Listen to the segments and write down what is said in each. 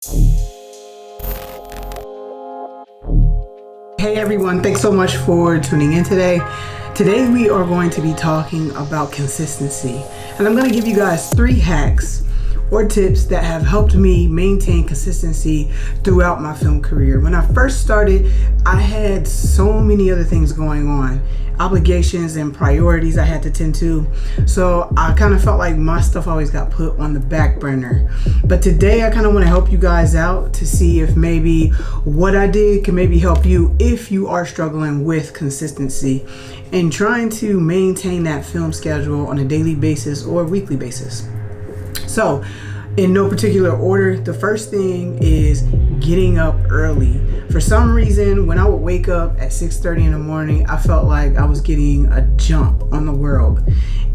Hey everyone, thanks so much for tuning in today. Today we are going to be talking about consistency, and I'm going to give you guys 3 hacks or tips that have helped me maintain consistency throughout my film career. When I first started, I had so many other things going on, obligations and priorities I had to tend to, so I kind of felt like my stuff always got put on the back burner. But today I kind of want to help you guys out to see if maybe what I did can maybe help you if you are struggling with consistency and trying to maintain that film schedule on a daily basis or weekly basis. So, in no particular order, the first thing is getting up early. For some reason, when I would wake up at 6:30 in the morning, I felt like I was getting a jump on the world.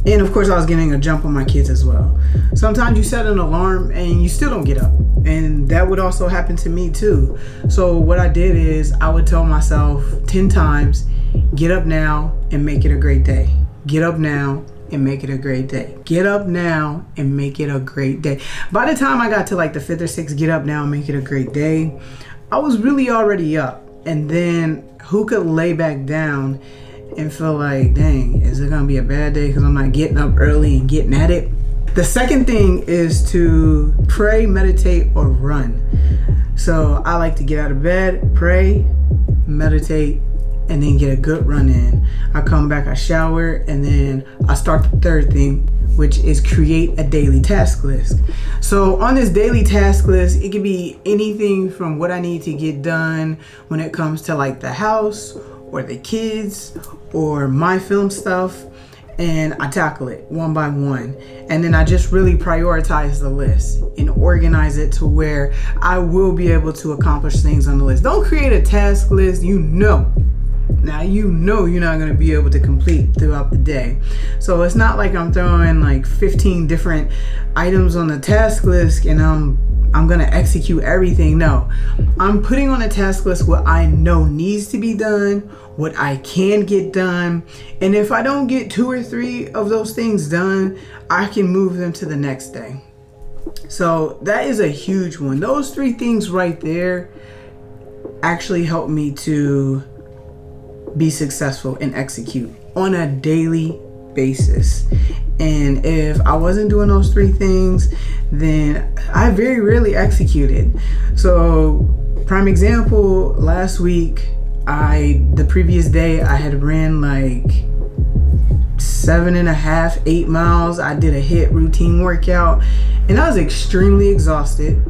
And of course, I was getting a jump on my kids as well. Sometimes you set an alarm and you still don't get up. And that would also happen to me too. So what I did is I would tell myself 10 times, get up now and make it a great day. Get up now and make it a great day. Get up now and make it a great day. By the time I got to like the 5th or 6th get up now and make it a great day, I was really already up. And then who could lay back down and feel like, dang, is it gonna be a bad day because I'm not getting up early and getting at it? The second thing is to pray, meditate, or run. So I like to get out of bed, pray, meditate, and then get a good run in. I come back, I shower, and then I start the third thing, which is create a daily task list. So on this daily task list, it can be anything from what I need to get done when it comes to like the house or the kids or my film stuff, and I tackle it one by one. And then I just really prioritize the list and organize it to where I will be able to accomplish things on the list. Don't create a task list Now you know you're not going to be able to complete throughout the day. So it's not like I'm throwing like 15 different items on the task list and I'm going to execute everything. No, I'm putting on a task list what I know needs to be done, what I can get done. And if I don't get 2 or 3 of those things done, I can move them to the next day. So that is a huge one. Those 3 things right there actually help me to be successful and execute on a daily basis. And if I wasn't doing those 3 things, then I very rarely executed. So prime example, last week, the previous day I had ran like 7.5, 8 miles. I did a HIIT routine workout and I was extremely exhausted.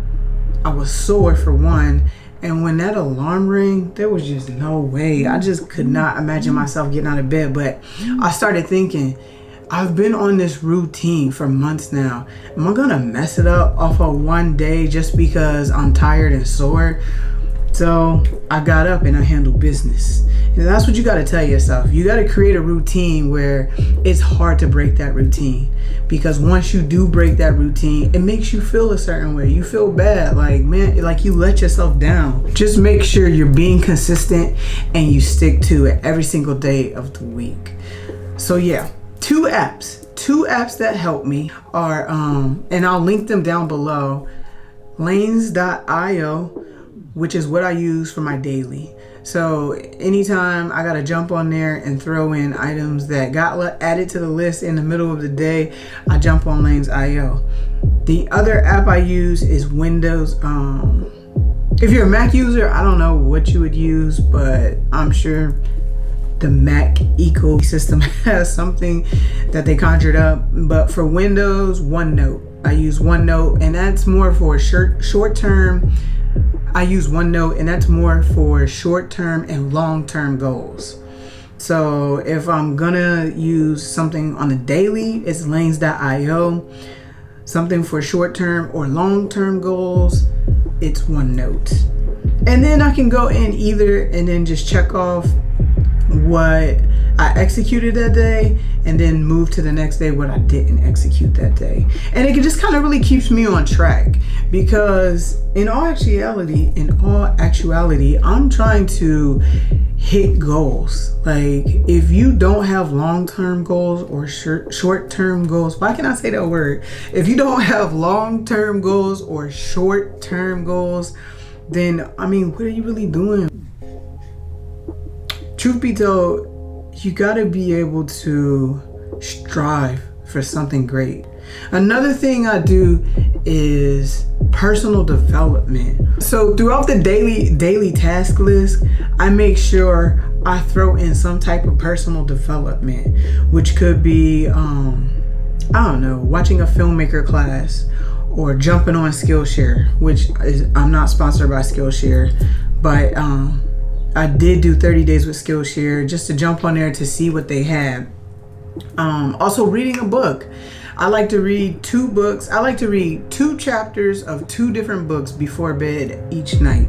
I was sore for one. And when that alarm rang, there was just no way. I just could not imagine myself getting out of bed. But I started thinking, I've been on this routine for months now. Am I gonna mess it up off of one day just because I'm tired and sore? So I got up and I handled business. And that's what you gotta tell yourself. You gotta create a routine where it's hard to break that routine. Because once you do break that routine, it makes you feel a certain way. You feel bad, like, man, like you let yourself down. Just make sure you're being consistent and you stick to it every single day of the week. So yeah, 2 apps that help me are, and I'll link them down below, lanes.io, which is what I use for my daily. So anytime I gotta jump on there and throw in items that got added to the list in the middle of the day, I jump on lanes.io. The other app I use is Windows. If you're a Mac user, I don't know what you would use, but I'm sure the Mac ecosystem has something that they conjured up. But for Windows, OneNote. I use OneNote, and that's more for short-term. I use OneNote, and that's more for short-term and long-term goals. So if I'm gonna use something on the daily, it's lanes.io. Something for short-term or long-term goals, it's OneNote. And then I can go in either and then just check off what I executed that day and then move to the next day what I didn't execute that day. And it just kind of really keeps me on track, because in all actuality, I'm trying to hit goals. Like, if you don't have long-term goals or short-term goals, why can I say that word? If you don't have long-term goals or short-term goals, then I mean, what are you really doing? Truth be told, you gotta be able to strive for something great. Another thing I do is personal development. So throughout the daily task list, I make sure I throw in some type of personal development, which could be I don't know, watching a filmmaker class or jumping on Skillshare, which is, I'm not sponsored by Skillshare, but I did do 30 days with Skillshare just to jump on there to see what they had. Also reading a book. I like to read 2 books. I like to read 2 chapters of 2 different books before bed each night.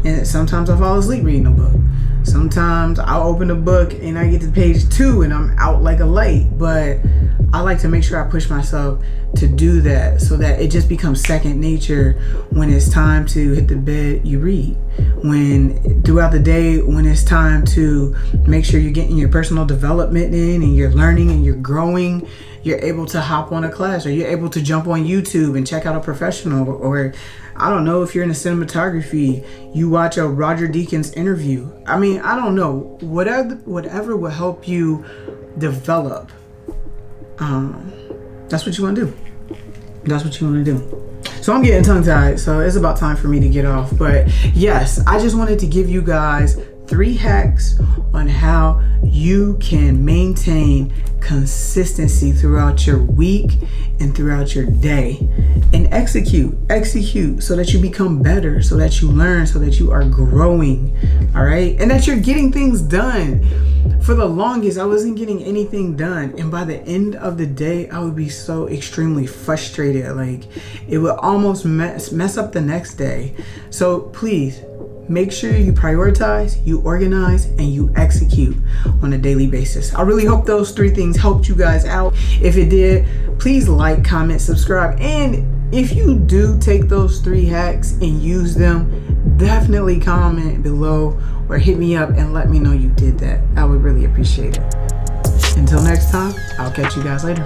And sometimes I fall asleep reading a book. Sometimes I'll open a book and I get to page 2 and I'm out like a light. But I like to make sure I push myself to do that so that it just becomes second nature. When it's time to hit the bed, you read. When throughout the day, when it's time to make sure you're getting your personal development in and you're learning and you're growing, you're able to hop on a class, or you're able to jump on YouTube and check out a professional, or I don't know, if you're in cinematography, you watch a Roger Deakins interview. I mean, I don't know, whatever will help you develop. That's what you want to do. That's what you want to do. So I'm getting tongue tied, so it's about time for me to get off. But yes, I just wanted to give you guys 3 hacks on how you can maintain consistency throughout your week and throughout your day, and execute so that you become better, so that you learn, so that you are growing, all right, and that you're getting things done. For the longest, I wasn't getting anything done, and by the end of the day, I would be so extremely frustrated. Like, it would almost mess up the next day. So please, make sure you prioritize, you organize, and you execute on a daily basis. I really hope those 3 things helped you guys out. If it did, please like, comment, subscribe. And if you do take those 3 hacks and use them, definitely comment below or hit me up and let me know you did that. I would really appreciate it. Until next time, I'll catch you guys later.